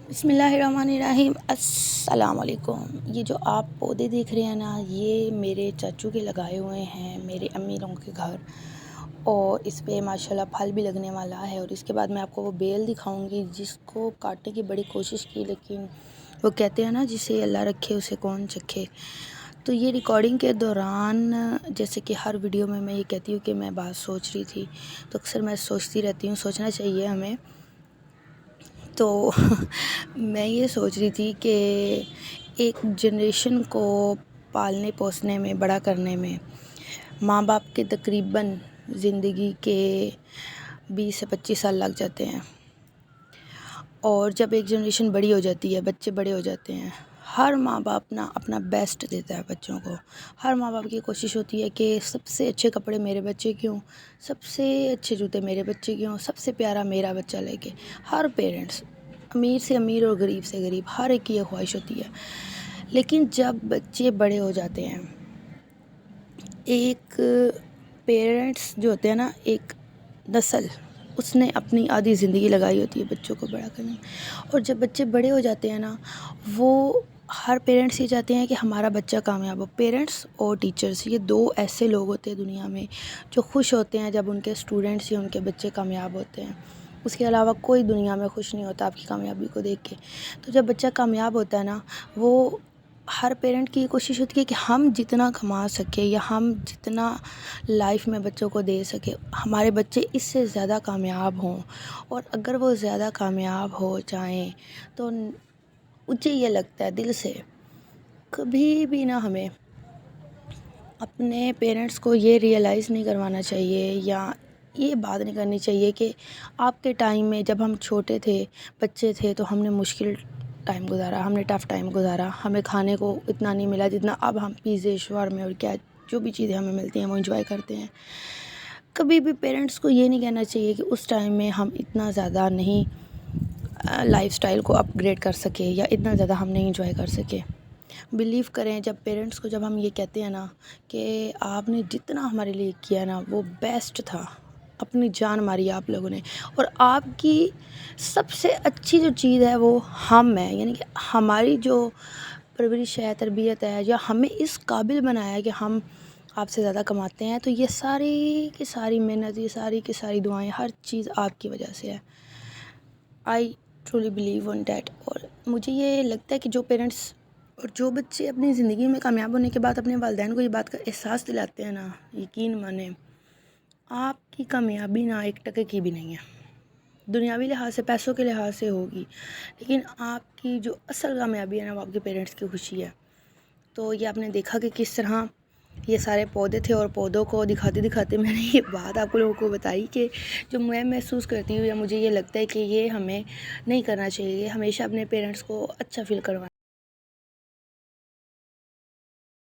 بسم اللہ الرحمن الرحیم، السلام علیکم۔ یہ جو آپ پودے دیکھ رہے ہیں نا، یہ میرے چاچو کے لگائے ہوئے ہیں میرے امی لوگوں کے گھر، اور اس پہ ماشاءاللہ پھل بھی لگنے والا ہے۔ اور اس کے بعد میں آپ کو وہ بیل دکھاؤں گی جس کو کاٹنے کی بڑی کوشش کی، لیکن وہ کہتے ہیں نا جسے اللہ رکھے اسے کون چکھے۔ تو یہ ریکارڈنگ کے دوران جیسے کہ ہر ویڈیو میں یہ کہتی ہوں کہ میں بات سوچ رہی تھی، تو اکثر میں سوچتی رہتی ہوں، سوچنا چاہیے ہمیں۔ تو میں یہ سوچ رہی تھی کہ ایک جنریشن کو پالنے پوسنے میں، بڑا کرنے میں ماں باپ کے تقریباً زندگی کے 20 سے 25 سال لگ جاتے ہیں، اور جب ایک جنریشن بڑی ہو جاتی ہے، بچے بڑے ہو جاتے ہیں، ہر ماں باپ اپنا بیسٹ دیتا ہے بچوں کو۔ ہر ماں باپ کی کوشش ہوتی ہے کہ سب سے اچھے کپڑے میرے بچے کی ہوں، سب سے اچھے جوتے میرے بچے کی ہوں، سب سے پیارا میرا بچہ لے کے۔ ہر پیرنٹس، امیر سے امیر اور غریب سے غریب، ہر ایک کی یہ خواہش ہوتی ہے۔ لیکن جب بچے بڑے ہو جاتے ہیں، ایک پیرنٹس جو ہوتے ہیں نا، ایک نسل، اس نے اپنی آدھی زندگی لگائی ہوتی ہے بچوں کو بڑا کرنے میں، اور جب بچے بڑے ہو جاتے ہیں نا، وہ ہر پیرنٹس یہ چاہتے ہیں کہ ہمارا بچہ کامیاب ہو۔ پیرنٹس اور ٹیچرز، یہ دو ایسے لوگ ہوتے ہیں دنیا میں جو خوش ہوتے ہیں جب ان کے اسٹوڈنٹس یا ان کے بچے کامیاب ہوتے ہیں۔ اس کے علاوہ کوئی دنیا میں خوش نہیں ہوتا آپ کی کامیابی کو دیکھ کے۔ تو جب بچہ کامیاب ہوتا ہے نا، وہ ہر پیرنٹ کی یہ کوشش ہوتی ہے کہ ہم جتنا کما سکے یا ہم جتنا لائف میں بچوں کو دے سکے، ہمارے بچے اس سے زیادہ کامیاب ہوں۔ اور اگر وہ زیادہ کامیاب ہو جائیں تو مجھے یہ لگتا ہے دل سے، کبھی بھی نہ ہمیں اپنے پیرنٹس کو یہ ریئلائز نہیں کروانا چاہیے، یا یہ بات نہیں کرنی چاہیے کہ آپ کے ٹائم میں جب ہم چھوٹے تھے، بچے تھے، تو ہم نے مشکل ٹائم گزارا، ہم نے ٹف ٹائم گزارا، ہمیں کھانے کو اتنا نہیں ملا جتنا اب ہم پیزے شاورمے اور کیا جو بھی چیزیں ہمیں ملتی ہیں وہ انجوائے کرتے ہیں۔ کبھی بھی پیرنٹس کو یہ نہیں کہنا چاہیے کہ اس ٹائم میں ہم اتنا زیادہ نہیں لائف سٹائل کو اپ گریڈ کر سکے، یا اتنا زیادہ ہم نہیں انجوائے کر سکے۔ بلیو کریں، جب پیرنٹس کو جب ہم یہ کہتے ہیں نا کہ آپ نے جتنا ہمارے لیے کیا نا وہ بیسٹ تھا، اپنی جان ماری آپ لوگوں نے، اور آپ کی سب سے اچھی جو چیز ہے وہ ہم ہیں، یعنی کہ ہماری جو پرورش ہے، تربیت ہے، یا ہمیں اس قابل بنایا ہے کہ ہم آپ سے زیادہ کماتے ہیں، تو یہ ساری کی ساری محنت، یہ ساری کی ساری دعائیں، ہر چیز آپ کی وجہ سے ہے۔ I truly believe on that. اور مجھے یہ لگتا ہے کہ جو پیرنٹس اور جو بچے اپنی زندگی میں کامیاب ہونے کے بعد اپنے والدین کو یہ بات کا احساس دلاتے ہیں نا، یقین مانیں آپ کی کامیابی نہ ایک ٹکے کی بھی نہیں ہے، دنیاوی لحاظ سے، پیسوں کے لحاظ سے ہوگی، لیکن آپ کی جو اصل کامیابی ہے نا وہ آپ کے پیرنٹس کی خوشی ہے۔ تو یہ آپ نے دیکھا کہ کس طرح یہ سارے پودے تھے، اور پودوں کو دکھاتے دکھاتے میں نے یہ بات آپ لوگوں کو بتائی کہ جو میں محسوس کرتی ہوں، یا مجھے یہ لگتا ہے کہ یہ ہمیں نہیں کرنا چاہیے، ہمیشہ اپنے پیرنٹس کو اچھا فیل کروانا